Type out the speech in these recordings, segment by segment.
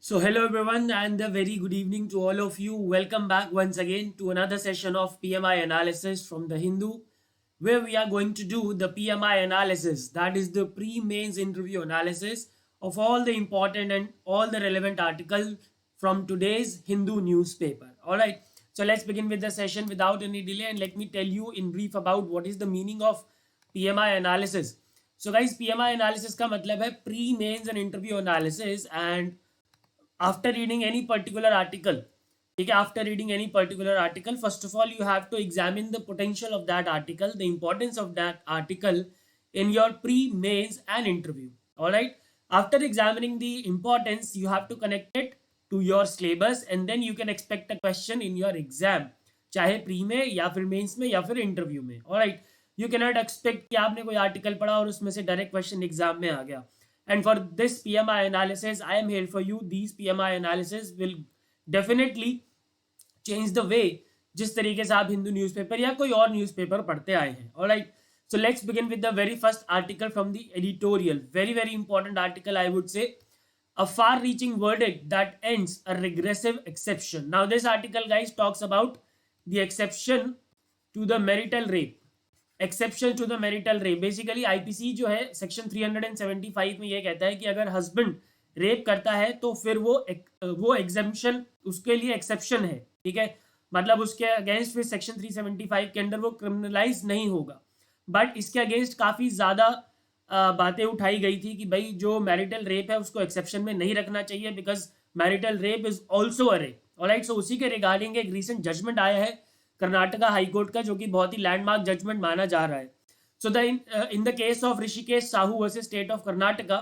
So, hello everyone, and a very good evening to all of you. Welcome back once again to another session of PMI analysis from the Hindu, where we are going to do the PMI analysis, that is the pre mains interview analysis of all the important and all the relevant articles from today's Hindu newspaper. All right, so let's begin with the session without any delay, and let me tell you in brief about what is the meaning of PMI analysis. So, guys, PMI analysis का मतलब है pre mains and interview analysis, and after reading any particular article, okay, after reading any particular article, first of all you have to examine the potential of that article, the importance of that article in your pre mains and interview. All right, after examining the importance, you have to connect it to your syllabus, and then you can expect a question in your exam, चाहे pre में या फिर mains में या फिर interview में. Alright, you can not expect कि आपने कोई आर्टिकल पढ़ा और उसमें से डायरेक्ट क्वेश्चन एग्जाम में आ गया. And for this PMI analysis, I am here for you. These PMI analysis will definitely change the way जिस तरीके से आप हिंदू न्यूज़पेपर या कोई और न्यूज़पेपर पढ़ते आए हैं. Alright, so let's begin with the very first article from the editorial. Very important article, I would say. A far-reaching verdict that ends a regressive exception. Now this article, guys, talks about the exception to the marital rape. Exception to the marital rape. Basically IPC जो है section 375 में ये कहता है कि अगर husband rape करता है तो फिर वो एग्जेम्पशन उसके लिए एक्सेप्शन है. ठीक है, मतलब उसके अगेंस्ट फिर सेक्शन 375 के अंदर वो क्रिमिनलाइज नहीं होगा. बट इसके अगेंस्ट काफ़ी ज़्यादा बातें उठाई गई थी कि भाई जो मैरिटल रेप है उसको एक्सेप्शन में नहीं रखना चाहिए, because marital rape is also a rape. Alright, so उसी के रिगार्डिंग एक रिसेंट जजमेंट आया है कर्नाटका हाईकोर्ट का, जो कि बहुत ही लैंडमार्क जजमेंट माना जा रहा है. So in the case of Rishikesh Sahu versus state of Karnataka,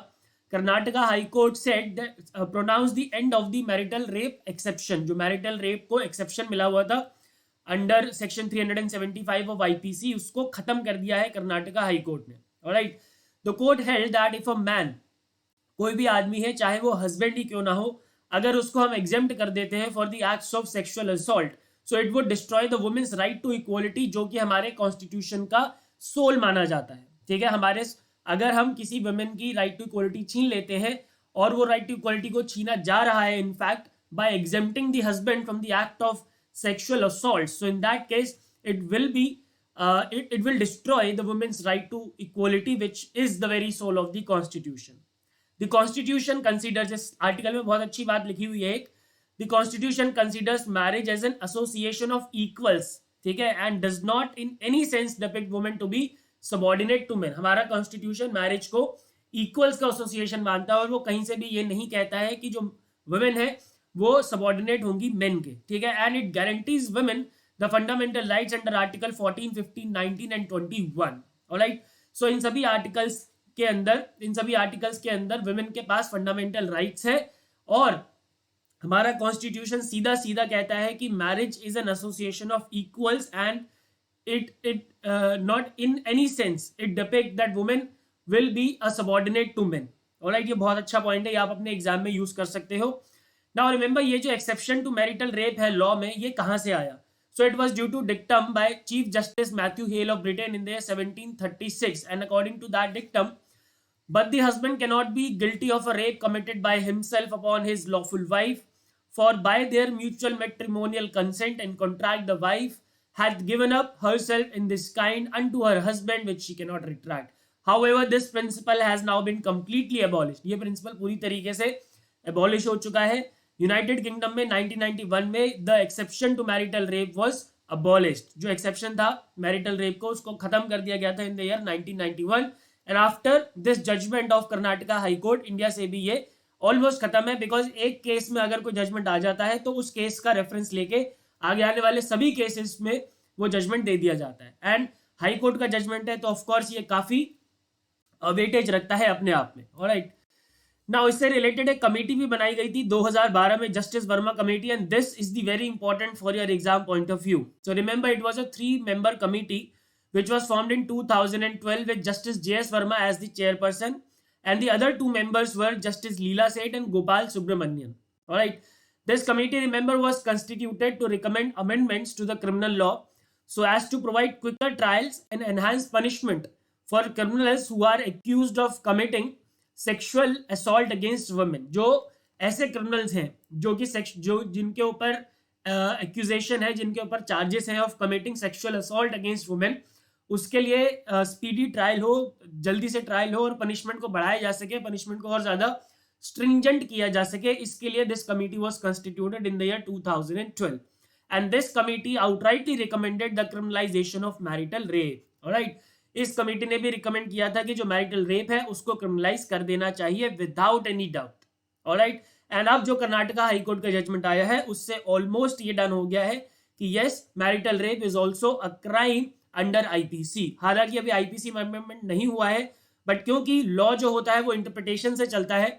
Karnataka high court said pronounce the end of the marital rape exception. जो मैरिटल रेप को एक्सेप्शन मिला हुआ था अंडर सेक्शन 375 ऑफ आईपीसी, उसको खत्म कर दिया है कर्नाटका हाईकोर्ट ने. Alright, the court held that if a man, कोई भी आदमी है चाहे वो हस्बैंड ही क्यों ना हो, अगर उसको हम एग्जेम्प्ट कर देते हैं for the acts of sexual assault, so it would destroy the women's right to equality, जो कि हमारे कॉन्स्टिट्यूशन का सोल माना जाता है. ठीक है, हमारे अगर हम किसी वुमेन की राइट टू इक्वलिटी छीन लेते हैं, और वो राइट टू इक्वलिटी को छीना जा रहा है in fact by exempting the husband from the act of sexual assault, so in that case it will be it will destroy the women's right to equality, which is the very soul of the constitution. The constitution considers, इस article में बहुत अच्छी बात लिखी हुई है एक, the constitution considers marriage as an association of equals. ठीक है, and does not in any sense depict women to be subordinate to men. हमारा कॉन्स्टिट्यूशन मैरिज को इक्वल्स का एसोसिएशन मानता है, और वो कहीं से भी ये नहीं कहता है कि जो वुमेन है वो सबॉर्डिनेट होंगी मेन के. ठीक है, and it guarantees women the fundamental rights under article 14, 15, 19 and 21. Alright, so इन सभी आर्टिकल्स के अंदर वुमेन के पास फंडामेंटल राइट्स है, और हमारा कॉन्स्टिट्यूशन सीधा सीधा कहता है कि marriage is an association of equals, and it not in any sense it depict that women will be a subordinate to men. Alright, ये बहुत अच्छा पॉइंट है, ये आप अपने एग्जाम में यूज कर सकते हो. नाउ रिमेंबर, ये जो एक्सेप्शन टू मैरिटल रेप है लॉ में, ये कहां से आया? So it was due to dictum by Chief Justice Matthew Hale of Britain in the year 1736, and according to that dictum, but the husband cannot be guilty of a rape committed by himself upon his lawful wife, for by their mutual matrimonial consent and contract the wife hath given up herself in this kind unto her husband, which she cannot retract. However, this principle has now been completely abolished. ये principle पूरी तरीके से abolish हो चुका है. United kingdom में 1991 में the exception to marital rape was abolished. जो एक्सेप्शन था मैरिटल रेप को, उसको खत्म कर दिया गया था in the year 1991, and after this judgement of Karnataka High Court, India से भी ये ऑलमोस्ट खत्म है, बिकॉज एक केस में अगर कोई जजमेंट आ जाता है तो उस केस का रेफरेंस लेके आगे आने वाले सभी केसेस में वो जजमेंट दे दिया जाता है. एंड हाई कोर्ट का जजमेंट है तो ऑफकोर्स ये काफी वेटेज रखता है अपने आप में. ऑलराइट, नाउ इससे रिलेटेड एक कमेटी भी बनाई गई थी 2012 में, justice Verma committee, and this is the very important for your exam point of view. So remember, it was a 3-member committee which was formed in 2012 with Justice J.S. Verma as the chairperson, and the other 2 members were Justice Leela Seth and Gopal Subramanian. Alright, this committee, remember, was constituted to recommend amendments to the criminal law so as to provide quicker trials and enhanced punishment for criminals who are accused of committing sexual assault against women. जो ऐसे criminals हैं जो कि जो जिनके ऊपर accusation है, जिनके ऊपर चार्जेस हैं of committing sexual assault against women, उसके लिए स्पीडी ट्रायल हो, जल्दी से ट्रायल हो और पनिशमेंट को बढ़ाया जा सके, पनिशमेंट को और ज्यादा स्ट्रिंजेंट किया जा सके, इसके लिए this committee was constituted in the year 2012 and this committee outrightly recommended the criminalisation of marital rape. Alright, इस कमेटी ने भी रिकमेंड किया था कि जो मैरिटल रेप है उसको क्रिमिनलाइज कर देना चाहिए without any doubt. Alright, and अब जो कर्नाटका हाईकोर्ट का जजमेंट आया है उससे ऑलमोस्ट ये डन हो गया है कि yes, marital rape is also a crime under IPC. हालांकि अभी आईपीसी अमेंडमेंट नहीं हुआ है, बट क्योंकि लॉ जो होता है वो इंटरप्रिटेशन से चलता है,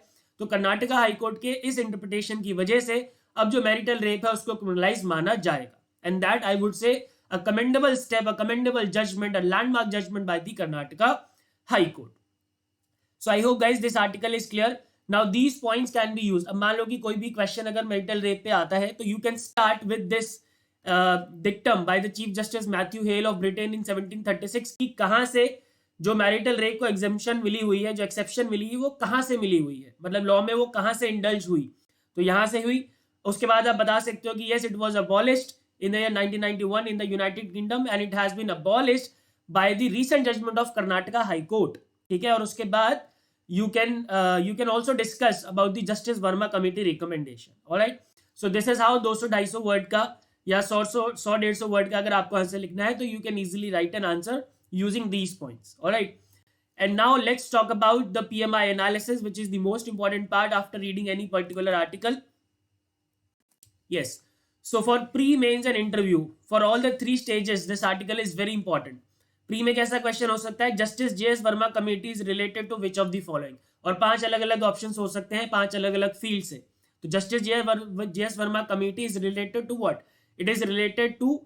तो कर्नाटका हाईकोर्ट के इस इंटरप्रिटेशन की वजह से अब जो मैरिटल रेप है उसको क्रिमिनलाइज माना जाएगा, and that I would say a commendable step, a commendable judgment, a landmark judgment by the Karnataka High Court. So I hope guys this article is clear. Now these points can be used. अब मान लो कि कोई भी question अगर marital rape पे आता है तो you can start with this dictum by the Chief Justice Matthew Hale of Britain in 1736 कि कहाँ से जो मैरिटल रेप को एग्जेम्पशन मिली हुई है, जो एक्सेप्शन मिली है, वो कहाँ से मिली हुई है, मतलब लॉ में वो कहाँ से इंडल्ज हुई, तो यहाँ से हुई। उसके बाद आप बता सकते हो कि yes it was abolished in the year 1991 in the United Kingdom and it has been abolished by the recent judgment of Karnataka High Court. ठीक है, और उसके बाद you can also discuss about the Justice Verma Committee recommendation. Alright, so this is how 200-250 word का या 100-150 word का अगर आपको आंसर लिखना है तो you can easily write an answer using these points. Alright, and now let's talk about the PMI analysis, which is the most important part after reading any particular article. Yes. So for pre-mains and interview, for all the 3 stages, this article is very important. Pre में कैसा question हो सकता है, Justice J S Verma committee is related to which of the following, और 5 अलग अलग option हो सकते हैं 5 अलग अलग फील्ड से। तो Justice J S Verma committee is related to what, it is related to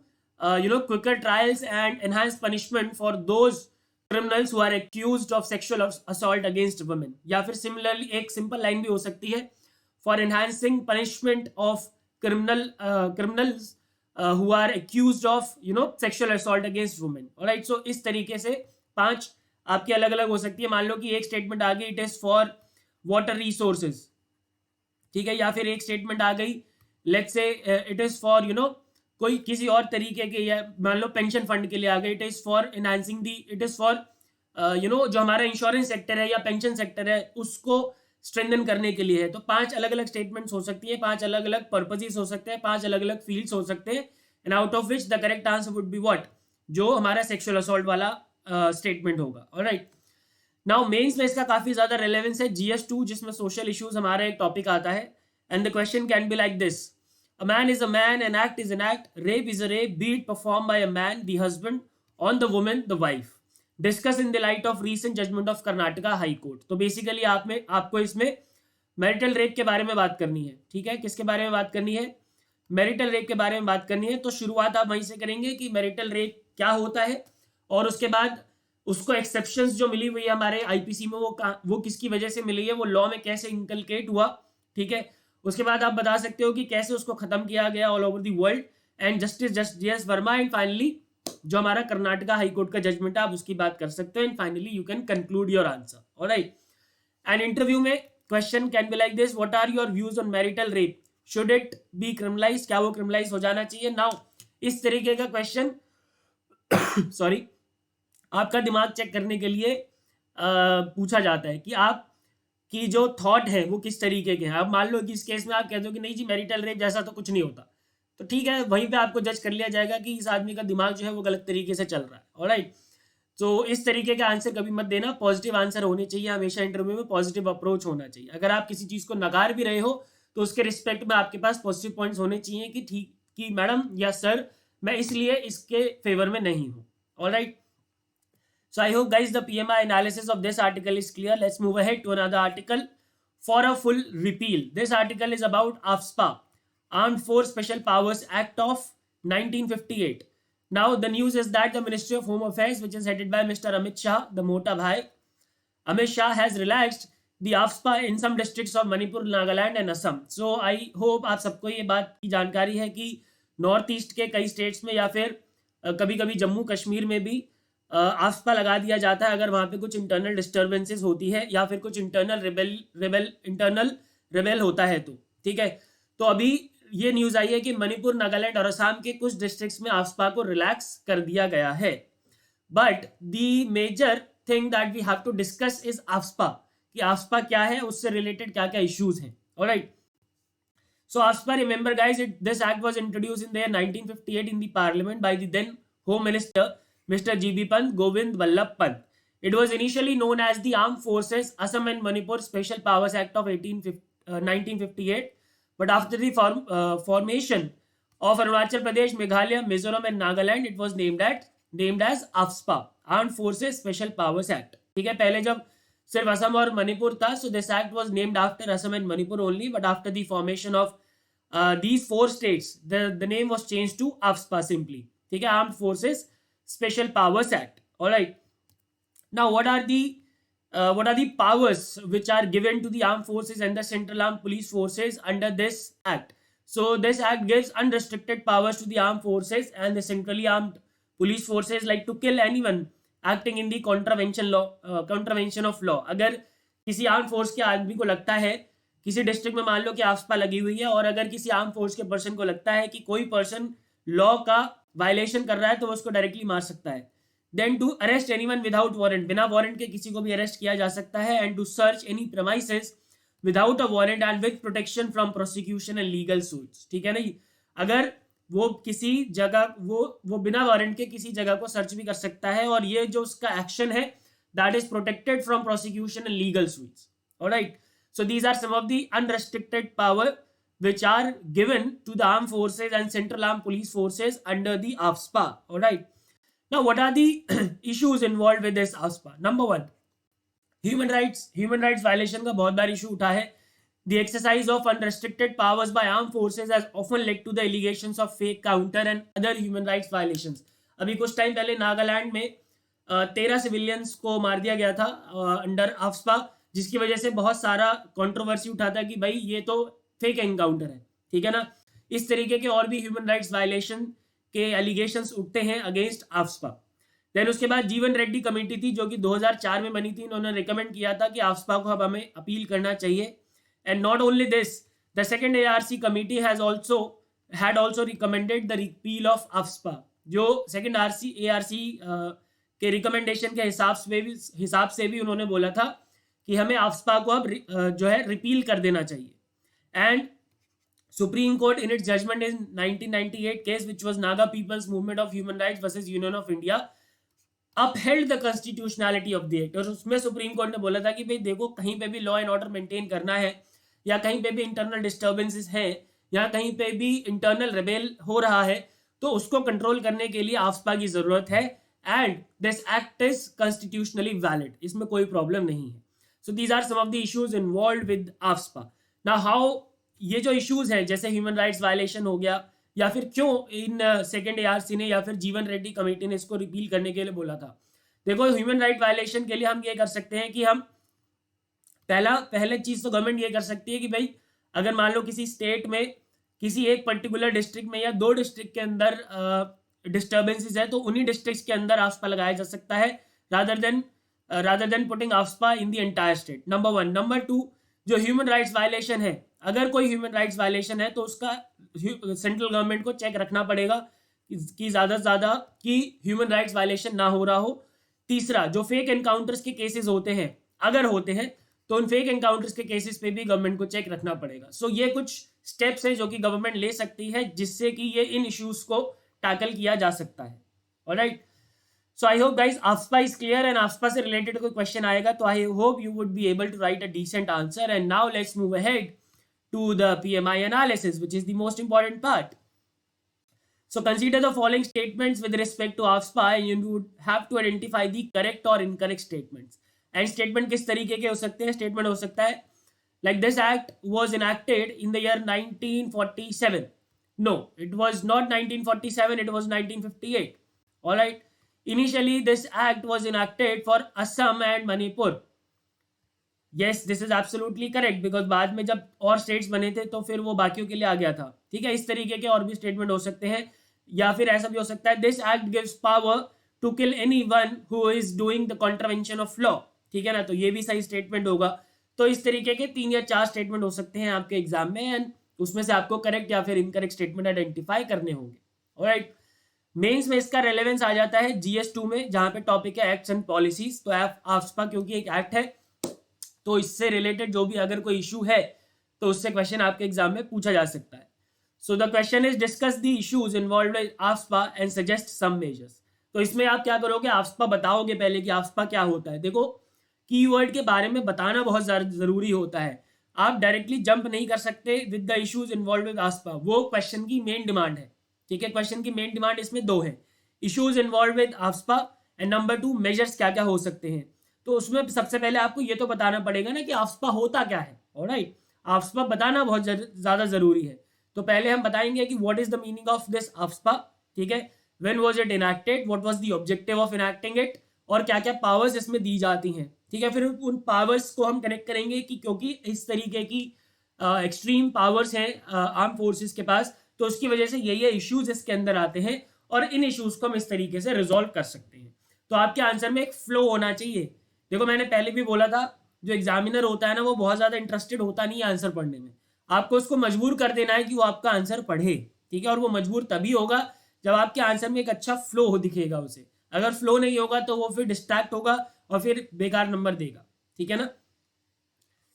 quicker trials and enhance punishment for those criminals who are accused of sexual assault against women, या फिर सिमिलरली एक सिंपल लाइन भी हो सकती है, for enhancing punishment of criminals who are accused of sexual assault against women. Alright, so इस तरीके से 5 आपकी अलग अलग हो सकती है। मान लो कि एक स्टेटमेंट आ गई it is for water resources, ठीक है, या फिर एक स्टेटमेंट आ गई let's say it is for कोई किसी और तरीके के, या मान लो पेंशन फंड के लिए आ गई, it is for enhancing the, it is for जो हमारा इंश्योरेंस सेक्टर है या पेंशन सेक्टर है उसको स्ट्रेंथन करने के लिए है। तो 5 अलग अलग स्टेटमेंट्स हो सकती है, 5 अलग अलग पर्पसेस हो सकते हैं, 5 अलग अलग फील्ड्स हो सकते हैं, and out of which the correct answer would be what, जो हमारा सेक्सुअल असॉल्ट वाला स्टेटमेंट होगा। ऑलराइट, नाउ मेंस में इसका काफी ज्यादा रेलेवेंस है, GS2 जिसमें सोशल इश्यूज हमारा एक टॉपिक आता है, and the question can be like this, a man is a man, an act is an act, rape is a rape, be it perform by a man the husband on the woman the wife, discuss in the light of recent judgement of Karnataka High Court. तो basically आपको इसमें marital rape के बारे में बात करनी है, ठीक है, किसके बारे में बात करनी है, मैरिटल रेप के बारे में बात करनी है। तो शुरुआत आप वहीं से करेंगे कि मैरिटल रेप क्या होता है, और उसके बाद उसको एक्सेप्शंस जो मिली हुई है हमारे आईपीसी में वो किसकी वजह से मिली है, वो लॉ में कैसे इंकलकेट हुआ, ठीक है। उसके बाद आप बता सकते हो कि कैसे उसको खत्म किया गया all over the world, and justice J S Verma, and finally जो हमारा कर्नाटका हाईकोर्ट का जजमेंट है आप उसकी बात कर सकते हो, and finally you can conclude your answer. Alright, and interview में question can be like this, what are your views on marital rape, should it be criminalize, क्या वो क्रिमिनलाइज हो जाना चाहिए। नाउ इस तरीके का क्वेश्चन सॉरी आपका दिमाग चेक करने के लिए पूछा जाता है कि आप की जो थॉट है वो किस तरीके के हैं। अब मान लो कि इस केस में आप कहते हो कि नहीं जी मैरिटल रेप जैसा तो कुछ नहीं होता, तो ठीक है, वहीं पे आपको जज कर लिया जाएगा कि इस आदमी का दिमाग जो है वो गलत तरीके से चल रहा है। ऑलराइट, तो इस तरीके का आंसर कभी मत देना, पॉजिटिव आंसर होने चाहिए हमेशा, इंटरव्यू में पॉजिटिव अप्रोच होना चाहिए। अगर आप किसी चीज को नकार भी रहे हो तो उसके रिस्पेक्ट में आपके पास पॉजिटिव पॉइंट्स होने चाहिए कि ठीक कि मैडम या सर मैं इसलिए इसके फेवर में नहीं हूं। Alright, so I hope guys the PMI analysis of this article is clear. Let's move ahead to another article. For a full repeal, this article is about AFSPA, Armed Force Special Powers Act of 1958. Now the news is that the Ministry of Home Affairs, which is headed by Mr. Amit Shah, the Mota Bhai Amit Shah, has relaxed the AFSPA in some districts of Manipur, Nagaland and Assam. So I hope आप सबको ये बात की जानकारी है कि north east के कई स्टेट्स में या फिर कभी कभी जम्मू कश्मीर में भी AFSPA लगा दिया जाता है अगर वहाँ पे कुछ इंटरनल डिस्टर्बेंसेस होती है या फिर कुछ इंटरनल रेबेल होता है तो, ठीक है। तो अभी ये न्यूज आई है कि मणिपुर, नागालैंड और असम के कुछ डिस्ट्रिक्ट्स में आफ्सपा को रिलैक्स कर दिया गया है। But the major thing that we have to discuss is AFSPA, कि आफ्सपा क्या है, उससे रिलेटेड क्या क्या इश्यूज हैं। Alright, so AFSPA, remember guys, this act was introduced in the year 1958 in the parliament by the then home minister Mr. GB Pant Govind Vallabh Pant. It was initially known as the Armed Forces Assam and Manipur Special Powers Act of 1958, but after the formation of Arunachal Pradesh, Meghalaya, Mizoram and Nagaland, it was named as AFSPA, Armed Forces Special Powers Act. ठीक है, पहले जब सिर्फ असम और मणिपुर था, so this act was named after Assam and Manipur only, but after the formation of these four states, the name was changed to AFSPA simply. ठीक है, Armed Forces Special Powers Act. All right. Now, what are the powers which are given to the armed forces and the central armed police forces under this act? So, this act gives unrestricted powers to the armed forces and the centrally armed police forces, like to kill anyone acting in the contravention of law. अगर किसी arm force के आदमी को लगता है, किसी district में मान लो कि आफ्सपा लगी हुई है, और अगर किसी आर्म फोर्स के पर्सन को लगता है कि कोई पर्सन लॉ का वायलेशन कर रहा है, तो वो उसको डायरेक्टली मार सकता है. Then to arrest anyone without warrant, बिना वारंट के किसी को भी अरेस्ट किया जा सकता है. And to search any premises without a warrant and with protection from prosecution and legal suits. ठीक है नहीं, अगर वो किसी जगह वो बिना वारंट के किसी जगह को सर्च भी कर सकता है, और ये जो उसका एक्शन है that is protected from prosecution and legal suits. Alright, so these are some of the unrestricted power which are given to the armed forces and central armed police forces under the AFSPA. All right, now what are the issues involved with this AFSPA? Number one, human rights violation का बहुत बार issue उठा है. The exercise of unrestricted powers by armed forces has often led to the allegations of fake counter and other human rights violations. अभी कुछ time पहले नागालैंड में 13 civilians को मार दिया गया था अंडर AFSPA, जिसकी वजह से बहुत सारा कंट्रोवर्सी उठा था कि भाई ये तो फेक एनकाउंटर है. ठीक है ना, इस तरीके के और भी ह्यूमन राइट्स वायलेशन के एलिगेशंस उठते हैं अगेंस्ट AFSPA. देन उसके बाद जीवन रेड्डी कमेटी थी जो कि 2004 में बनी थी. इन्होंने रिकमेंड किया था कि AFSPA को अब हमें अपील करना चाहिए. And not only this, the second ARC committee had also recommended the repeal of AFSPA. जो सेकंड ARC के रिकमेंडेशन के हिसाब से भी उन्होंने बोला था कि हमें AFSPA को अब जो है रिपील कर देना चाहिए. And Supreme Court in its judgement in 1998 case which was Naga people's movement of human rights versus Union of India upheld the constitutionality of the act. और उसमें सुप्रीम कोर्ट ने बोला था कि भाई देखो, कहीं पे भी लॉ एंड ऑर्डर मेंटेन करना है, या कहीं पे भी इंटरनल डिस्टर्बेंसेस हैं, या कहीं पे भी इंटरनल रेबेल हो रहा है, तो उसको कंट्रोल करने के लिए AFSPA की जरूरत है. And this act is constitutionally valid, इसमें कोई प्रॉब्लम नहीं है. So these are some of the issues involved with AFSPA. Now how ये जो issues हैं, जैसे human rights violation हो गया, या फिर क्यों इन सेकेंड ARC ने या फिर जीवन रेड्डी कमेटी ने इसको रिपील करने के लिए बोला था. देखो, ह्यूमन राइट वायलेशन के लिए हम ये कर सकते हैं कि हम पहले चीज तो गवर्नमेंट ये कर सकती है कि भाई अगर मान लो किसी स्टेट में किसी एक पर्टिकुलर डिस्ट्रिक्ट में या दो डिस्ट्रिक्ट के अंदर डिस्टर्बेंसेस है, तो उन्हीं डिस्ट्रिक्ट के अंदर AFSPA लगाया जा सकता है rather than putting AFSPA in the entire state. Number one. Number two, जो ह्यूमन राइट्स वायलेशन है, अगर कोई ह्यूमन राइट्स वायलेशन है तो उसका सेंट्रल गवर्नमेंट को चेक रखना पड़ेगा कि ज़्यादा से ज़्यादा कि ह्यूमन राइट्स वायलेशन ना हो रहा हो. तीसरा, जो फेक एनकाउंटर्स के केसेस होते हैं, अगर होते हैं तो उन फेक एनकाउंटर्स के केसेस पे भी गवर्नमेंट को चेक रखना पड़ेगा. सो ये कुछ स्टेप्स हैं जो कि गवर्नमेंट ले सकती है जिससे कि ये इन इश्यूज को टैकल किया जा सकता है. Alright, so I hope guys AFSPA is clear, and AFSPA से related कोई question आएगा तो I hope you would be able to write a decent answer. And now let's move ahead to the PMI analysis, which is the most important part. So consider the following statements with respect to AFSPA, and you would have to identify the correct or incorrect statements. And statement किस तरीके के हो सकते हैं? Statement हो सकता है like this act was enacted in the year 1947. No, it was not 1947, it was 1958. All right. Initially, this act was enacted for Assam and Manipur. Yes, this is absolutely correct, because बाद में जब और states बने थे तो फिर वो बाकियों के लिए आ गया था. ठीक है, इस तरीके के और भी स्टेटमेंट हो सकते हैं, या फिर ऐसा भी हो सकता है this act gives power to kill anyone who is doing the contravention of law. ठीक है ना, तो ये भी सही स्टेटमेंट होगा. तो इस तरीके के 3 या 4 स्टेटमेंट हो सकते हैं आपके एग्जाम में, एंड उसमें से आपको करेक्ट या फिर इनकरेक्ट स्टेटमेंट आइडेंटिफाई करने होंगे। ऑलराइट, मेंस में इसका रेलेवेंस आ जाता है GS2 में, जहां पे टॉपिक है एक्ट्स एंड पॉलिसीज। तो आफ्सपा क्योंकि एक एक्ट है, तो इससे रिलेटेड जो भी अगर कोई इशू है तो उससे क्वेश्चन आपके एग्जाम में पूछा जा सकता है। So the question is discuss the issues involved with AFSPA and suggest some measures. तो इसमें आप क्या करोगे, आफ्सपा बताओगे पहले कि आफ्सपा क्या होता है। देखो, कीवर्ड के बारे में बताना बहुत जरूरी होता है। आप डायरेक्टली जंप नहीं कर सकते with the issues involved with AFSPA, वो क्वेश्चन की मेन डिमांड है। ठीक है, क्वेश्चन की मेन डिमांड इसमें 2 है, issues involved with AFSPA and number 2 measures क्या क्या हो सकते हैं। तो उसमें सबसे पहले आपको ये तो बताना पड़ेगा ना कि आफ्सपा होता क्या है। ऑलराइट, आफ्सपा बताना बहुत ज्यादा जरूरी है। तो पहले हम बताएंगे कि what is the meaning of this AFSPA. ठीक है, when was it enacted, what was the objective of enacting it, और क्या क्या पावर्स इसमें दी जाती हैं। ठीक है, फिर उन पावर्स को हम कनेक्ट करेंगे कि क्योंकि इस तरीके की एक्सट्रीम पावर्स हैं आर्म फोर्सेस के पास, तो उसकी वजह से ये इश्यूज इसके अंदर आते हैं और इन इश्यूज को हम इस तरीके से रिजॉल्व कर सकते हैं। तो आपके आंसर में एक फ्लो होना चाहिए। देखो, मैंने पहले भी बोला था, जो एग्जामिनर होता है ना, वो बहुत ज्यादा इंटरेस्टेड होता नहीं है आंसर पढ़ने में। आपको उसको मजबूर कर देना है कि वो आपका आंसर पढ़े। ठीक है, और वो मजबूर तभी होगा जब आपके आंसर में एक अच्छा फ्लो हो दिखेगा उसे। अगर फ्लो नहीं होगा तो वो फिर डिस्ट्रैक्ट होगा और फिर बेकार नंबर देगा। ठीक है ना।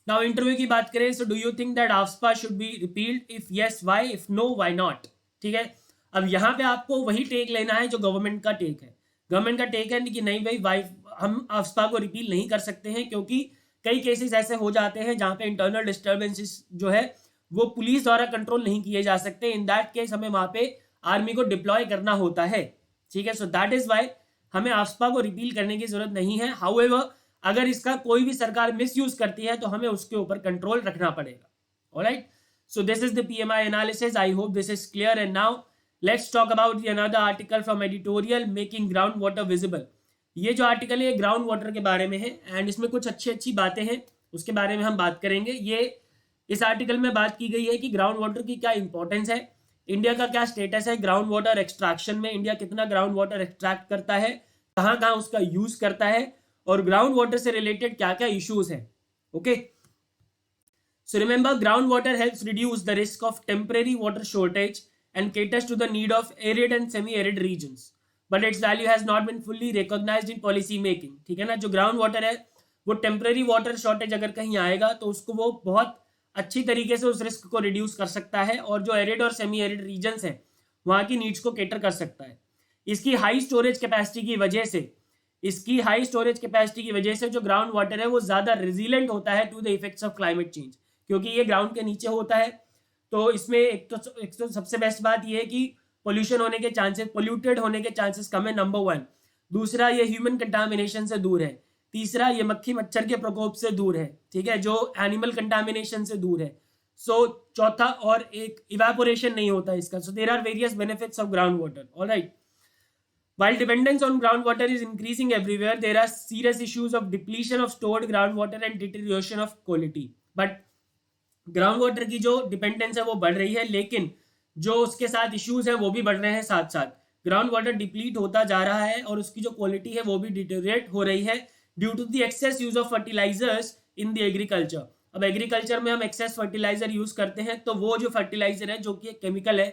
नाउ इंटरव्यू की बात करें, so do you think that AFSPA should be repealed, if yes why, if know why not. ठीक है, अब यहाँ पे आपको वही टेक लेना है जो गवर्नमेंट का टेक है। गवर्नमेंट का टेक है कि नहीं भाई, वाई हम आफ्सपा को रिपील नहीं कर सकते हैं, क्योंकि कई केसेस ऐसे हो जाते हैं जहाँ पे इंटरनल डिस्टर्बेंसेस जो है वो पुलिस द्वारा कंट्रोल नहीं किए जा सकते। इन दैट केस हमें वहां पे आर्मी को डिप्लॉय करना होता है। ठीक है, सो दैट इज वाई हमें आफ्सपा को रिपील करने की जरूरत नहीं है। हाउएवर, अगर इसका कोई भी सरकार मिसयूज करती है तो हमें उसके ऊपर कंट्रोल रखना पड़ेगा। Alright, so this is the PMI analysis. I hope this is clear. And now let's talk about another article from editorial, making ground water visible. ये जो आर्टिकल है ग्राउंड वाटर के बारे में है, एंड इसमें कुछ अच्छी अच्छी बातें हैं, उसके बारे में हम बात करेंगे। ये इस आर्टिकल में बात की गई है कि ग्राउंड वाटर की क्या इंपॉर्टेंस है, इंडिया का क्या स्टेटस है ग्राउंड वाटर एक्सट्रैक्शन में, इंडिया कितना ग्राउंड वाटर एक्सट्रैक्ट करता है, कहाँ कहाँ उसका यूज करता है, और ग्राउंड वाटर से रिलेटेड क्या क्या इश्यूज हैं। Okay, so remember, ground water helps reduce the risk of temporary water shortage and caters to the need of arid and semi-arid regions, but its value has not been fully recognized in policy making. ठीक है ना, जो ground water है वो temporary water shortage अगर कहीं आएगा तो उसको वो बहुत अच्छी तरीके से उस रिस्क को रिड्यूस कर सकता है, और जो एरिड और सेमी एरिड रीजन्स हैं वहाँ की नीड्स को केटर कर सकता है। इसकी हाई स्टोरेज कैपेसिटी की वजह से जो ग्राउंड वाटर है वो ज्यादा रेजिलेंट होता है to the effects of climate change, क्योंकि ये ग्राउंड के नीचे होता है। तो इसमें एक तो सबसे बेस्ट बात यह है कि पोल्यूशन होने के चांसेस, पोल्यूटेड होने के चांसेस कम है, नंबर 1। दूसरा, ये ह्यूमन कंटामिनेशन से दूर है। तीसरा, ये मक्खी मच्छर के प्रकोप से दूर है। ठीक है, जो एनिमल कंटामिनेशन से दूर है। चौथा, और एक इवेपोरेशन नहीं होता इसका। So there are various benefits of ground water. Alright, while dependence on groundwater is increasing everywhere, there are serious issues of depletion of stored groundwater and deterioration of quality. But ground water की जो dependence है वो बढ़ रही है, लेकिन जो उसके साथ इश्यूज है वो भी बढ़ रहे हैं साथ साथ। ग्राउंड वाटर डिप्लीट होता जा रहा है और उसकी जो क्वालिटी है वो भी डिटेरियोरेट हो रही है due to the excess use of fertilisers in the agriculture. अब एग्रीकल्चर में हम एक्सेस फर्टिलाइजर यूज करते हैं, तो वो जो फर्टिलाइजर है जो कि एक केमिकल है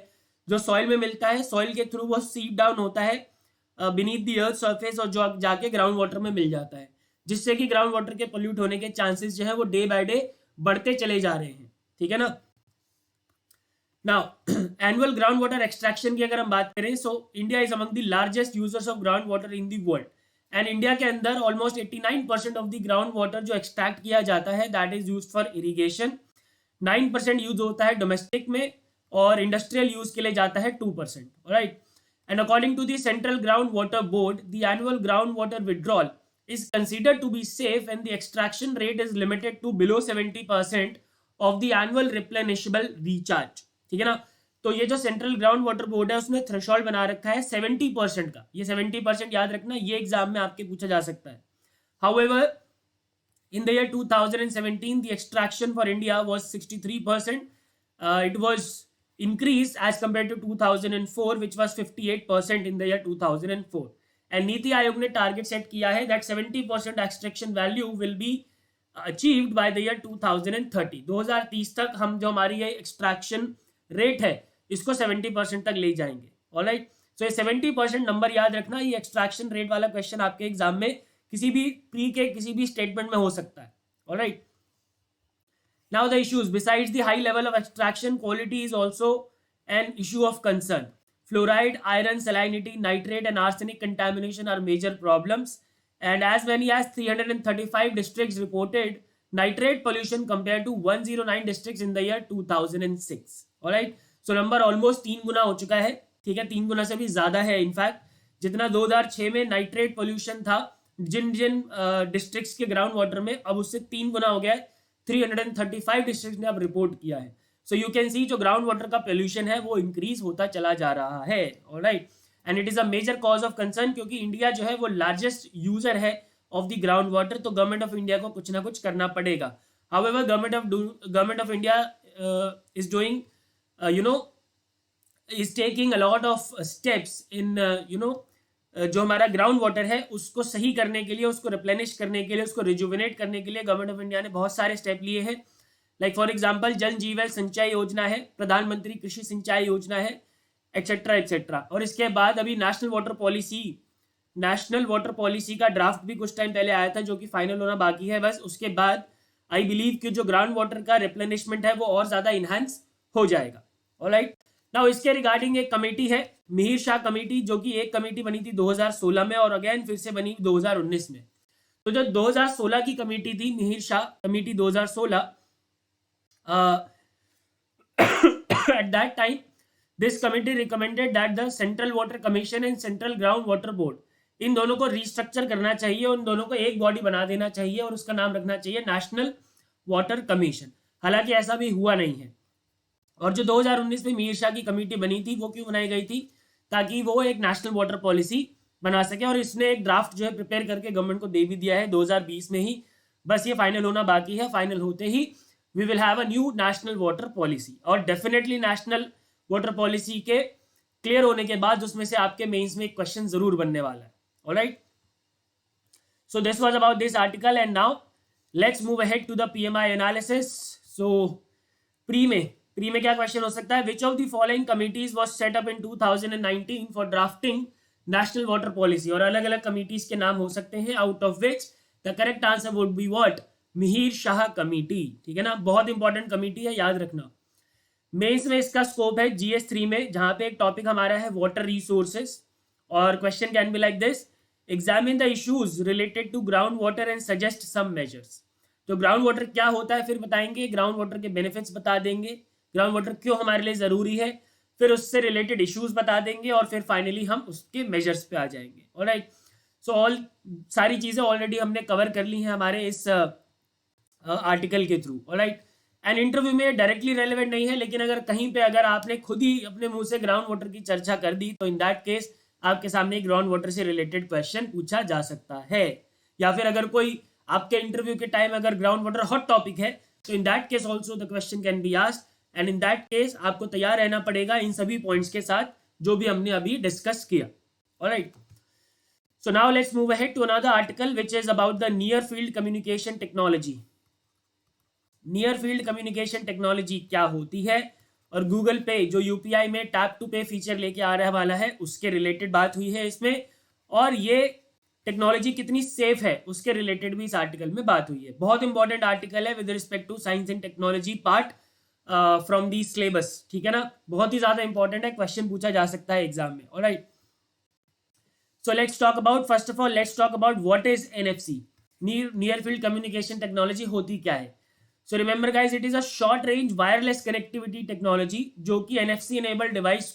जो सॉइल में मिलता है, सॉइल के थ्रू वो सीप डाउन होता है बीनीथ द अर्थ सरफेस, और जो जाके ग्राउंड वाटर में मिल जाता है, जिससे कि ग्राउंड वाटर के पोल्यूट होने के चांसेस जो है वो डे बाय डे बढ़ते चले जा रहे हैं। ठीक है ना। Now annual ground water extraction की अगर हम बात करें, so India is among the largest users of ground water in the world, and India के अंदर almost 89% of the ground water जो एक्सट्रैक्ट किया जाता है that is used for irrigation, 9% use होता है डोमेस्टिक में, और इंडस्ट्रियल यूज के लिए जाता है 2%। Right, and according to the Central Ground Water Board, the annual ground water withdrawal is considered to be safe and the extraction rate is limited to below 70% of the annual replenishable recharge। ठीक है ना। तो ये जो central Ground Water board है उसने threshold बना रखा है 70% का। ये 70% याद रखना, ये एग्जाम में आपके पूछा जा सकता है। However, in the year 2017 the extraction for India was 63%. It was increased as compared to 2004 which was 58% in the year 2004। And NITI Aayog ने टारगेट सेट किया है that 70% extraction value will be achieved by the year 2030। 2030 तक हम जो हमारी ये extraction rate है इसको 70% तक ले जाएंगे। ऑलराइट, सो ये 70% नंबर याद रखना। ये एक्सट्रैक्शन रेट वाला क्वेश्चन आपके एग्जाम में किसी भी प्री के किसी भी स्टेटमेंट में हो सकता है। Alright, now the issues besides the high level of extraction, quality is also an issue of concern. Fluoride, iron, salinity, nitrate and arsenic contamination are major problems, and as many as 335 districts reported nitrate pollution compared to 109 districts in the year 2006. Alright, so number almost 3 गुना हो चुका है। ठीक है, 3 गुना से भी ज्यादा है in fact. जितना 2006 में नाइट्रेट पोल्यूशन था जिन जिन डिस्ट्रिक्ट्स के ग्राउंड वाटर में, अब उससे 3 गुना हो गया है। 335 डिस्ट्रिक्ट ने अब रिपोर्ट किया है। सो यू कैन सी जो ग्राउंड वाटर का पोल्यूशन है वो इंक्रीज होता चला जा रहा है। Alright, and it is a major cause of concern, क्योंकि इंडिया जो है वो लार्जेस्ट यूजर है ऑफ द ग्राउंड वाटर, तो गवर्नमेंट ऑफ इंडिया को कुछ ना कुछ करना पड़ेगा। However government of India is doing is taking a lot of steps in जो हमारा ग्राउंड वाटर है उसको सही करने के लिए, उसको रिप्लेनिश करने के लिए, उसको रिजुविनेट करने के लिए गवर्नमेंट ऑफ इंडिया ने बहुत सारे स्टेप लिए हैं। लाइक फॉर एग्जांपल जल जीवन सिंचाई योजना है, प्रधानमंत्री कृषि सिंचाई योजना है, एक्सेट्रा एक्सेट्रा। और इसके बाद अभी नेशनल वाटर पॉलिसी का ड्राफ्ट भी कुछ टाइम पहले आया था जो कि फाइनल होना बाकी है बस। उसके बाद आई बिलीव कि जो ग्राउंड वाटर का रिप्लेनिशमेंट है वो और ज्यादा इनहांस हो जाएगा। ऑलराइट, नाउ इसके रिगार्डिंग एक कमेटी है मिहिर शाह कमेटी, जो कि एक कमेटी बनी थी 2016 में और अगेन फिर से बनी 2019 में। तो जो 2016 की कमेटी थी Mihir Shah committee 2016, at that time this committee recommended that the Central Water Commission and Central Ground Water Board, इन दोनों को रिस्ट्रक्चर करना चाहिए, उन दोनों को एक बॉडी बना देना चाहिए और उसका नाम रखना चाहिए नेशनल वाटर कमीशन। हालांकि ऐसा भी हुआ नहीं है। और जो 2019 में मिहिर शाह की कमेटी बनी थी वो क्यों बनाई गई थी? ताकि वो एक नेशनल वाटर पॉलिसी बना सके, और इसने एक ड्राफ्ट जो है प्रिपेयर करके गवर्नमेंट को दे भी दिया है 2020 में ही। बस ये फाइनल होना बाकी है। फाइनल होते ही we will have a new national water policy, और डेफिनेटली नेशनल वाटर पॉलिसी के क्लियर होने के बाद उसमें से आपके मेंस में एक क्वेश्चन जरूर बनने वाला है। Alright, so this was about this article, and now let's move ahead to the PMI analysis. So pre में क्या क्वेश्चन हो सकता है? Which of the following committees was set up in 2019 for drafting national water policy? और अलग अलग committees के नाम हो सकते हैं, out of which the correct answer would be what? Mihir Shah committee. ठीक है ना, बहुत इंपॉर्टेंट कमेटी है, याद रखना। मेंस में इसका स्कोप है GS 3 में, जहां पे एक टॉपिक हमारा है वाटर रिसोर्सेज, और question can be like this: examine the issues related to ground water and suggest some measures. तो ग्राउंड वाटर क्या होता है फिर बताएंगे, ग्राउंड वाटर के बेनिफिट्स बता देंगे, ग्राउंड वाटर क्यों हमारे लिए जरूरी है, फिर उससे रिलेटेड इश्यूज बता देंगे, और फिर फाइनली हम उसके मेजर्स पे आ जाएंगे। ऑलराइट, सो सारी चीजें ऑलरेडी हमने कवर कर ली हैं हमारे इस आर्टिकल के थ्रू। ऑलराइट, एंड इंटरव्यू में डायरेक्टली रेलेवेंट नहीं है, लेकिन अगर कहीं पे अगर आपने खुद ही अपने मुंह से ग्राउंड वाटर की चर्चा कर दी तो इन दैट केस आपके सामने ग्राउंड वाटर से रिलेटेड क्वेश्चन पूछा जा सकता है। या फिर अगर कोई आपके इंटरव्यू के टाइम अगर ग्राउंड वाटर हॉट टॉपिक है तो इन that case also the question can be asked, and in that case आपको तैयार रहना पड़ेगा इन सभी पॉइंट्स के साथ जो भी हमने अभी डिस्कस किया। Alright, so now let's move ahead to another article which is about the near field communication technology. Near field communication technology क्या होती है, और गूगल पे जो यूपीआई में टैप टू पे फीचर लेके आ रहा वाला है उसके रिलेटेड बात हुई है इसमें, और ये टेक्नोलॉजी कितनी सेफ है उसके रिलेटेड भी इस आर्टिकल में बात हुई है। बहुत इंपॉर्टेंट आर्टिकल है with respect to science and technology part from the syllabus. ठीक है ना, बहुत ही ज्यादा इंपॉर्टेंट है, क्वेश्चन पूछा जा सकता है एग्जाम में। Alright, so let's talk about, first of all let's talk about what is NFC, near field communication technology होती क्या है। So remember guys, it is a short range wireless connectivity technology जो कि एनएफसी इनेबल्ड डिवाइस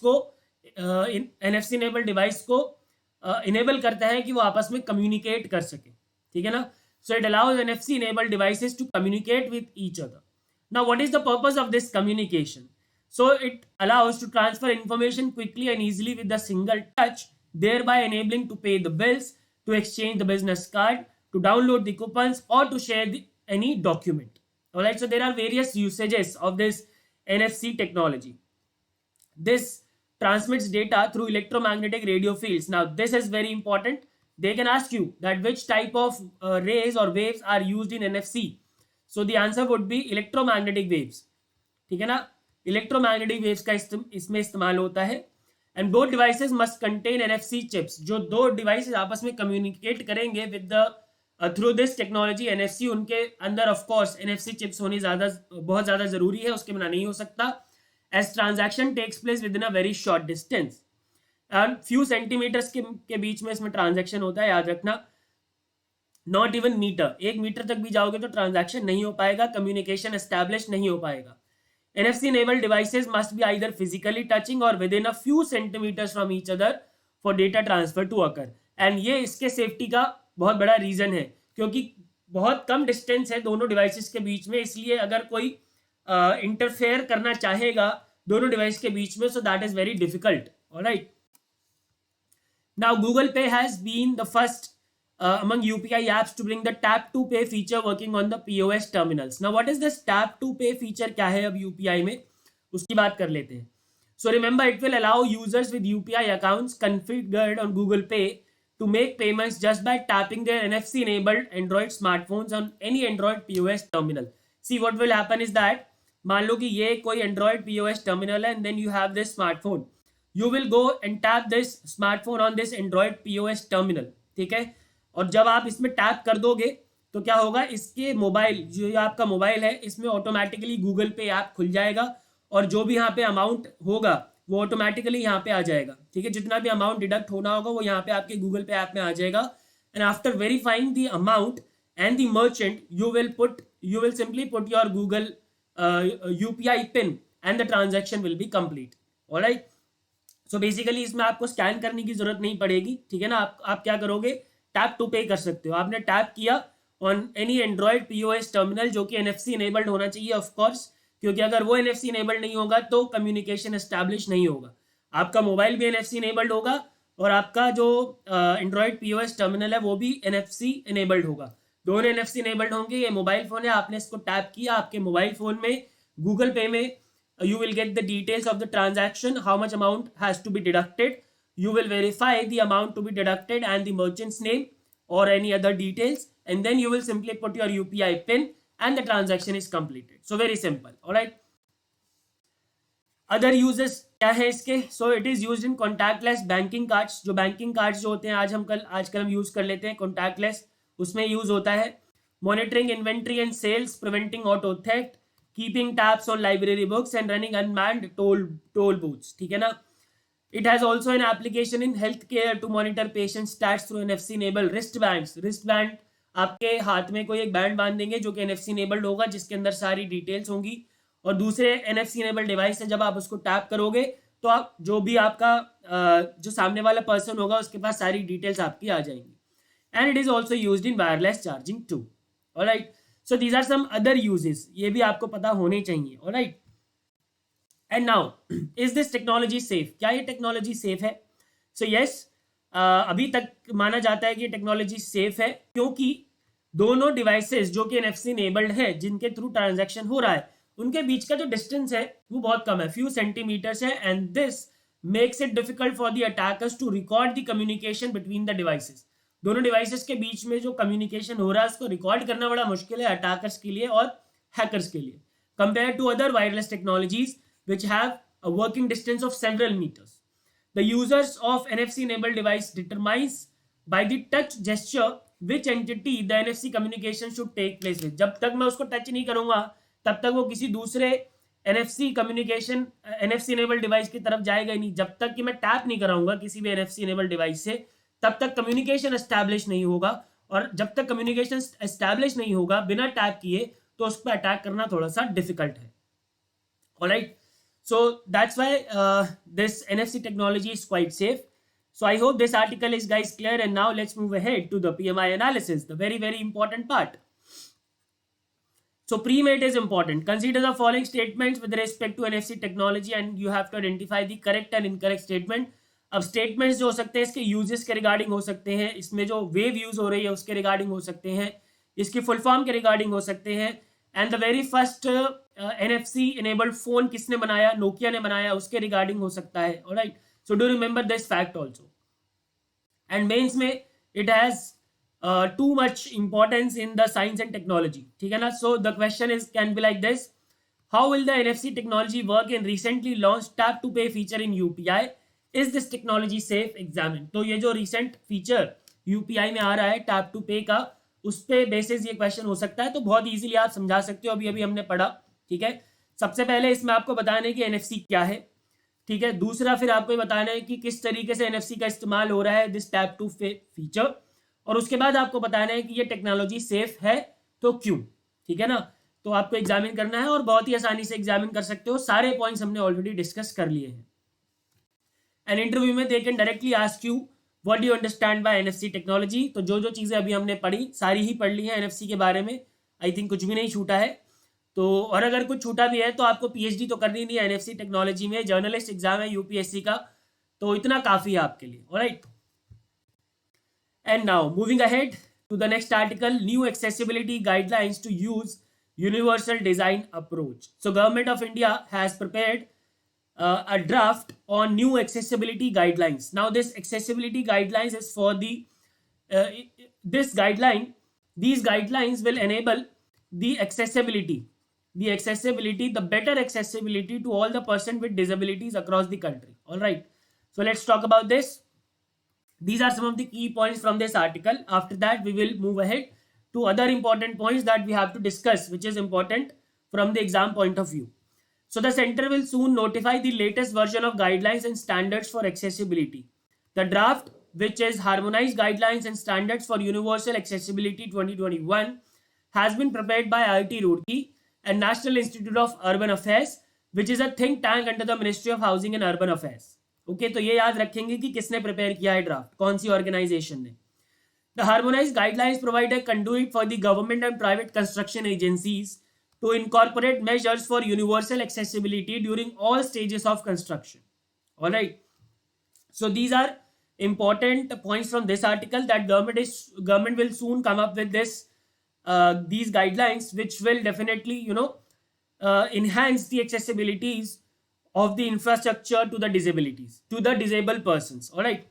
को enable करता है कि वो आपस में कम्युनिकेट कर सके। ठीक है ना, so it allows NFC enabled devices to communicate with each other. Now, what is the purpose of this communication? So, it allows to transfer information quickly and easily with a single touch, thereby enabling to pay the bills, to exchange the business card, to download the coupons, or to share any document. Alright, so there are various usages of this NFC technology. This transmits data through electromagnetic radio fields. Now, this is very important. They can ask you that which type of rays or waves are used in NFC. So the answer would B electromagnetic waves, ठीक है ना, electromagnetic waves का इसमें इस्तेमाल होता है। And both devices must contain NFC chips, जो दो डिवाइसेस आपस में कम्युनिकेट करेंगे with the through this technology NFC, उनके अंदर ऑफ कोर्स एनएफसी चिप्स होनी बहुत ज़्यादा ज़रूरी है, उसके बिना नहीं हो सकता। As transaction takes place within a very short distance, and few centimetres के बीच में इसमें ट्रांजैक्शन होता है, याद रखना, नॉट इवन मीटर, 1 मीटर तक भी जाओगे तो ट्रांजैक्शन नहीं हो पाएगा, कम्युनिकेशन एस्टैब्लिश नहीं हो पाएगा। NFC enabled devices must be either physically touching or within a few centimeters from each other for data transfer to occur. And ये इसके सेफ्टी का बहुत बड़ा रीजन है, क्योंकि बहुत कम डिस्टेंस है दोनों डिवाइसेस के बीच में, इसलिए अगर कोई इंटरफेयर करना चाहेगा दोनों डिवाइस के बीच में, so that is very difficult. Alright, now Google Pay has been the first among UPI apps to bring the tap to pay feature working on the POS terminals. Now what is this tap to pay feature, क्या है अब UPI में, उसकी बात कर लेते हैं। So remember, it will allow users with UPI accounts configured on Google Pay to make payments just by tapping their NFC enabled Android smartphones on any Android POS terminal. See what will happen is that, मान लो कि ये कोई Android POS terminal है and then you have this smartphone, you will go and tap this smartphone on this Android POS terminal, ठीक है। और जब आप इसमें टैप कर दोगे तो क्या होगा, इसके मोबाइल, जो आपका मोबाइल है, इसमें ऑटोमेटिकली गूगल पे ऐप खुल जाएगा और जो भी यहाँ पे अमाउंट होगा वो ऑटोमेटिकली यहाँ पे आ जाएगा, ठीक है, जितना भी अमाउंट डिडक्ट होना होगा वो यहाँ पे आपके गूगल पे ऐप में आ जाएगा। And after verifying the amount and the merchant, you will simply put your Google UPI pin and the transaction will be complete. Alright, so basically इसमें आपको स्कैन करने की जरूरत नहीं पड़ेगी, ठीक है ना। आप क्या करोगे, टैप टू पे कर सकते हो। आपने टैप किया on any Android POS terminal जो कि NFC इनेबल्ड होना चाहिए ऑफ कोर्स, क्योंकि अगर वो NFC इनेबल्ड नहीं होगा तो कम्युनिकेशन एस्टैब्लिश नहीं होगा। आपका मोबाइल भी NFC इनेबल्ड होगा और आपका जो एंड्रॉइड POS टर्मिनल है वो भी NFC इनेबल्ड होगा, दोनों NFC इनेबल्ड होंगे। ये मोबाइल फोन है, आपने इसको टैप किया, आपके मोबाइल फोन में गूगल पे में you will get the details of the transaction, how much amount has to be deducted, you will verify the amount to be deducted and the merchant's name or any other details, and then you will simply put your UPI pin and the transaction is completed. So very simple. All right, other uses क्या है इसके, so it is used in contactless banking cards, जो banking cards जो होते हैं आजकल हम use कर लेते हैं contactless, उसमें यूज होता है। monitoring inventory and sales, preventing auto theft, keeping tabs on library books and running unmanned toll booths, ठीक है ना। It has also an application in healthcare to monitor patient stats through NFC enabled wristbands. wristband, आपके हाथ में कोई एक band बांध देंगे जो कि NFC enabled होगा, जिसके अंदर सारी डिटेल्स होंगी, और दूसरे NFC enabled डिवाइस से जब आप उसको टैप करोगे तो आप जो भी आपका जो सामने वाला पर्सन होगा उसके पास सारी डिटेल्स आपकी आ जाएंगी। And it is also used in wireless charging too. Alright, so these are some other uses, ये भी आपको पता होने चाहिए। Alright, and now is this technology safe, क्या ये टेक्नोलॉजी सेफ है? सो यस, अभी तक माना जाता है कि टेक्नोलॉजी सेफ है, क्योंकि दोनों डिवाइसेस जो कि NFC इनेबल्ड है, जिनके थ्रू ट्रांजैक्शन हो रहा है, उनके बीच का जो डिस्टेंस है वो बहुत कम है, फ्यू सेंटीमीटर्स है, and this makes it difficult for the attackers to record the communication between the devices. दोनों डिवाइसेस के बीच में जो कम्युनिकेशन हो रहा है उसको रिकॉर्ड करना बड़ा मुश्किल है अटैकर्स के लिए और हैकर्स के लिए, compare to other wireless technologies which have a working distance of several meters. The users of NFC enabled device determines by the touch gesture which entity the NFC communication should take place with. जब तक मैं उसको touch नहीं करूंगा तब तक वो किसी दूसरे NFC communication NFC enabled device की तरफ जाएगा ही नहीं। जब तक कि मैं टैप नहीं कराऊंगा किसी भी NFC enabled डिवाइस से, तब तक कम्युनिकेशन एस्टैब्लिश नहीं होगा, और जब तक कम्युनिकेशन एस्टैब्लिश नहीं होगा बिना टैप किए तो उस पर अटैक करना थोड़ा सा डिफिकल्ट है। Alright, so that's why this NFC technology is quite safe. So I hope this article is guys clear, and now let's move ahead to the PMI analysis, the very important part. So pre-mate is important. Consider the following statements with respect to NFC technology and you have to identify the correct and incorrect statement. अब statements जो हो सकते हैं इसके uses के regarding हो सकते हैं, इसमें जो wave यूज हो रही है उसके रिगार्डिंग हो सकते हैं, इसकी फुल फॉर्म के रिगार्डिंग हो सकते हैं, and the very first NFC enabled phone किसने बनाया, नोकिया ने बनाया, उसके रिगार्डिंग हो सकता है। Alright, so do remember this fact also. And mains में it has too much importance in the science and technology. ठीक है ना? So the question is can be like this: how will the NFC technology work in recently launched tap to pay feature in UPI? Is this technology safe? Examine. तो ये जो recent feature UPI में आ रहा है tap to पे का, उस पे बेसिस ये क्वेश्चन हो सकता है, तो बहुत इजीली आप समझा सकते हो, अभी अभी हमने पढ़ा. ठीक है, सबसे पहले इसमें आपको बताना है कि NFC क्या है. ठीक है, दूसरा फिर आपको ये बताना है कि किस तरीके से NFC का इस्तेमाल हो रहा है this tap to pay feature, और उसके बाद आपको बताना है कि ये टेक्नोलॉजी सेफ है तो क्यों. ठीक है ना? तो आपको एग्जामिन करना है और बहुत ही आसानी से एग्जामिन कर सकते हो. सारे पॉइंट्स हमने ऑलरेडी डिस्कस कर लिए हैं. एंड इंटरव्यू में they can directly ask you what do you understand by NFC technology. तो जो जो चीज़ें अभी हमने पढ़ी सारी ही पढ़ ली हैं NFC के बारे में. आई थिंक कुछ भी नहीं छूटा है. तो और अगर कुछ छूटा भी है तो आपको PhD तो करनी नहीं है NFC टेक्नोलॉजी में. जर्नलिस्ट एग्जाम है UPSC का, तो इतना काफ़ी है आपके लिए. Alright. And now moving ahead to the next article, new accessibility guidelines to use universal design approach. So government of India has prepared a draft on new accessibility guidelines. Now this accessibility guidelines is for the uh, these guidelines will enable the better accessibility to all the person with disabilities across the country. All right, so let's talk about this. These are some of the key points from this article. After that, we will move ahead to other important points that we have to discuss, which is important from the exam point of view. So the center will soon notify the latest version of guidelines and standards for accessibility. The draft, which is Harmonized Guidelines and Standards for Universal Accessibility 2021, has been prepared by IIT Roorkee and National Institute of Urban Affairs, which is a think tank under the Ministry of Housing and Urban Affairs. Okay, तो ये याद रखेंगे कि किसने prepare किया है draft, कौन सी ऑर्गेनाइजेशन ने. The harmonised guidelines provide a conduit for the government and private construction agencies to incorporate measures for universal accessibility during all stages of construction. Alright, so these are important points from this article that government will soon come up with these guidelines which will definitely enhance the accessibilities of the infrastructure to the disabled persons. All right.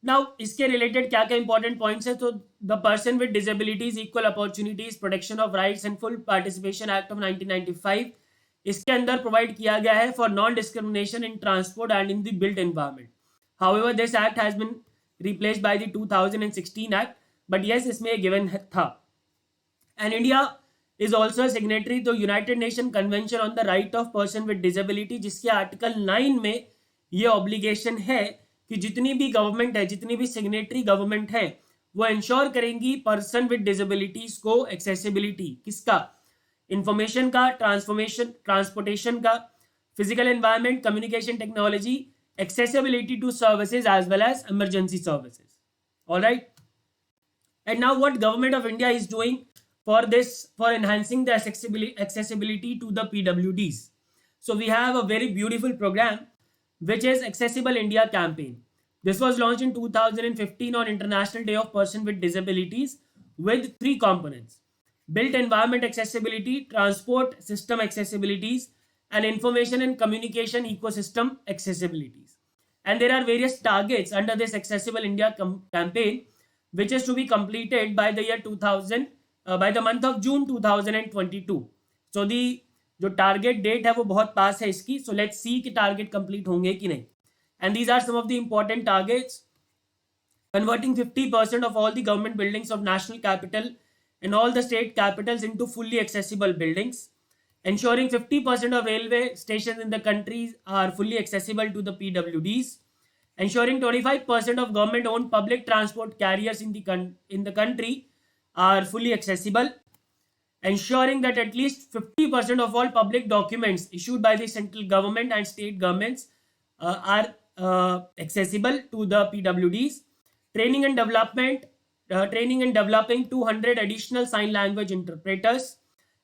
Now इसके related क्या क्या important points है? तो the person with disabilities, equal opportunities, protection of rights and full participation act of 1995 इसके अंदर provide किया गया है for non discrimination in transport and in the built environment. However, this act has been replaced by the 2016 act, but yes, इसमें given था. And India is also a signatory to United Nations Convention on the Right of Person with Disability, जिसके article 9 में ये obligation है कि जितनी भी government है, जितनी भी सिग्नेटरी गवर्नमेंट है, वो इंश्योर करेंगी पर्सन विद डिसेबिलिटीज को एक्सेसिबिलिटी किसका, इंफॉर्मेशन का, ट्रांसपोर्टेशन का, physical environment, communication technology, accessibility to services as well as emergency services. All right. And now what government of India is doing for enhancing the accessibility to the PWDs. So we have a very beautiful program which is Accessible India campaign. This was launched in 2015 on International Day of Person with Disabilities with 3 components: built environment accessibility, transport system accessibilities, and information and communication ecosystem accessibilities. And there are various targets under this Accessible India campaign, which is to be completed by the year 2000, by the month of June 2022. So the जो target date है वो बहुत पास है इसकी. So let's see कि target complete होंगे कि नहीं. And these are some of the important targets: converting 50% of all the government buildings of national capital and all the state capitals into fully accessible buildings, ensuring 50% of railway stations in the country are fully accessible to the PWDs, ensuring 25% of government-owned public transport carriers in the country are fully accessible, ensuring that at least 50% of all public documents issued by the central government and state governments are accessible to the PWDs, training and developing 200 additional sign language interpreters,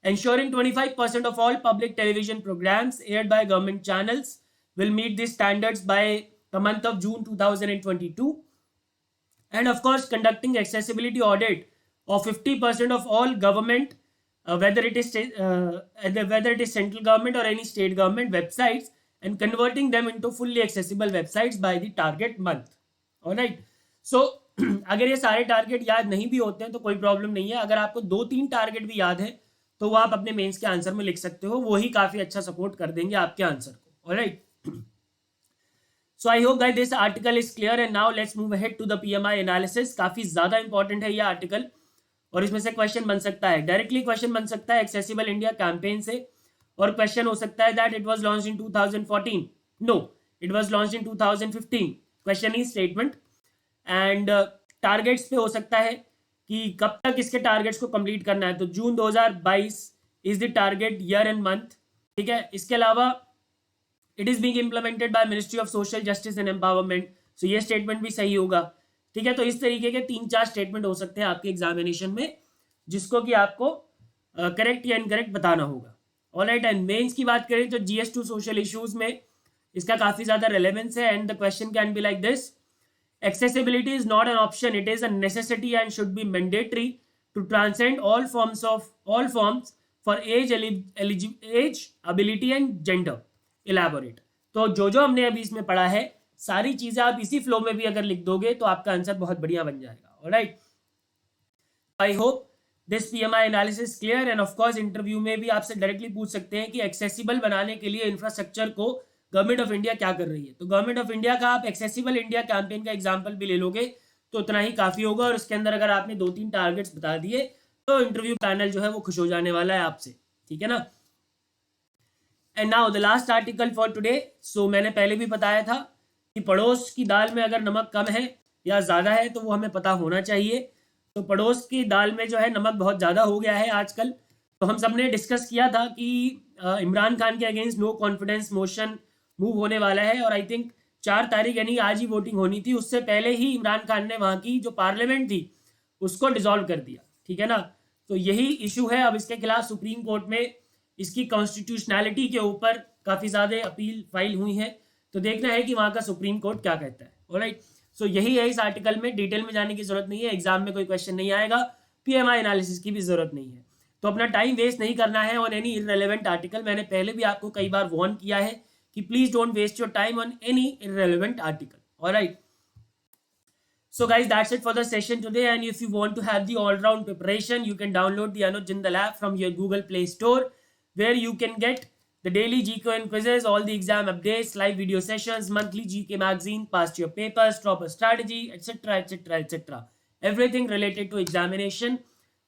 ensuring 25% of all public television programs aired by government channels will meet these standards by the month of June 2022. And of course, conducting accessibility audit of 50% of all government, whether it is central government or any state government websites, and converting them into fully accessible websites by the target month. All right. So अगर ये सारे target याद नहीं भी होते हैं तो कोई प्रॉब्लम नहीं है, अगर आपको 2-3 टारगेट भी याद है तो वो आप अपने मेंस के आंसर में लिख सकते हो, वो ही काफी अच्छा सपोर्ट कर देंगे आपके आंसर को। Alright, so I hope guys this article is clear and now let's move ahead to the PMI analysis. काफी ज्यादा इंपॉर्टेंट है ये आर्टिकल और इसमें से क्वेश्चन बन सकता है, डायरेक्टली क्वेश्चन बन सकता है एक्सेसिबल इंडिया कैंपेन से, और क्वेश्चन हो सकता है that it was launched in 2014, no it was launched in 2015, question is statement. And targets पे हो सकता है कि कब तक इसके टारगेट्स को कंप्लीट करना है, तो June 2022 is the target year and month, ठीक है। इसके अलावा it is being implemented by ministry of social justice and empowerment, so ये स्टेटमेंट भी सही होगा, ठीक है। तो इस तरीके के 3-4 स्टेटमेंट हो सकते हैं आपके एग्जामिनेशन में, जिसको कि आपको करेक्ट या इनकरेक्ट बताना होगा। ऑलराइट, एंड मेंस की बात करें तो GS2 सोशल इश्यूज में इसका काफी ज्यादा रेलेवेंस है, and the question can be like this: accessibility is not an option, it is a necessity and should be mandatory to transcend all forms for age, ability and gender. Elaborate. तो जो हमने अभी इसमें पढ़ा है सारी चीजें आप इसी फ्लो में भी अगर लिख दोगे तो आपका आंसर बहुत बढ़िया बन जाएगा। Alright, I hope this PMI analysis clear, end of course interview में भी आपसे डायरेक्टली पूछ सकते हैं कि एक्सेसिबल बनाने के लिए इंफ्रास्ट्रक्चर को गवर्नमेंट ऑफ इंडिया क्या कर रही है। तो गवर्नमेंट ऑफ इंडिया का आप एक्सेसिबल इंडिया कैंपेन का एग्जांपल भी ले लोगे तो उतना ही काफी होगा, और उसके अंदर अगर आपने 2-3 टारगेट्स बता दिए तो इंटरव्यू पैनल जो है वो खुश हो जाने वाला है आपसे, ठीक है ना। And now the last article for today. So मैंने पहले भी बताया था कि पड़ोस की दाल में अगर नमक कम है या ज़्यादा है तो वो हमें पता होना चाहिए। तो पड़ोस की दाल में जो है नमक बहुत ज़्यादा हो गया है आजकल। तो हम सब ने डिस्कस किया था कि इमरान खान के against no confidence motion move होने वाला है, और आई थिंक 4 तारीख यानी आज ही वोटिंग होनी थी, उससे पहले ही इमरान खान ने वहाँ की जो पार्लियामेंट थी उसको डिसॉल्व कर दिया, ठीक है ना। तो यही इशू है, अब इसके खिलाफ सुप्रीम कोर्ट में इसकी कॉन्स्टिट्यूशनैलिटी के ऊपर काफ़ी ज़्यादा अपील फाइल हुई है, तो देखना है कि वहाँ का सुप्रीम कोर्ट क्या कहता है। ऑलराइट, सो यही है इस आर्टिकल में, डिटेल में जाने की जरूरत नहीं है, एग्जाम में कोई क्वेश्चन नहीं आएगा, पीएमआई एनालिसिस की भी जरूरत नहीं है, तो अपना टाइम वेस्ट नहीं करना है ऑन एनी इररेलेवेंट आर्टिकल। मैंने पहले भी आपको कई बार वार्न किया है कि please don't waste your time on any irrelevant article. Alright, so guys, that's it for the session today, and if you want to have the all round preparation you can download the Anuj Jindal app from your Google Play Store, where you can get the daily GK and quizzes, all the exam updates, live video sessions, monthly GK magazine, past your papers, proper strategy, etc, etc, etc, everything related to examination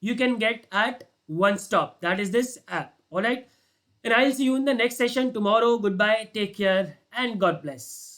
you can get at one stop, that is this app. All right, and I'll see you in the next session tomorrow. Goodbye, take care, and God bless.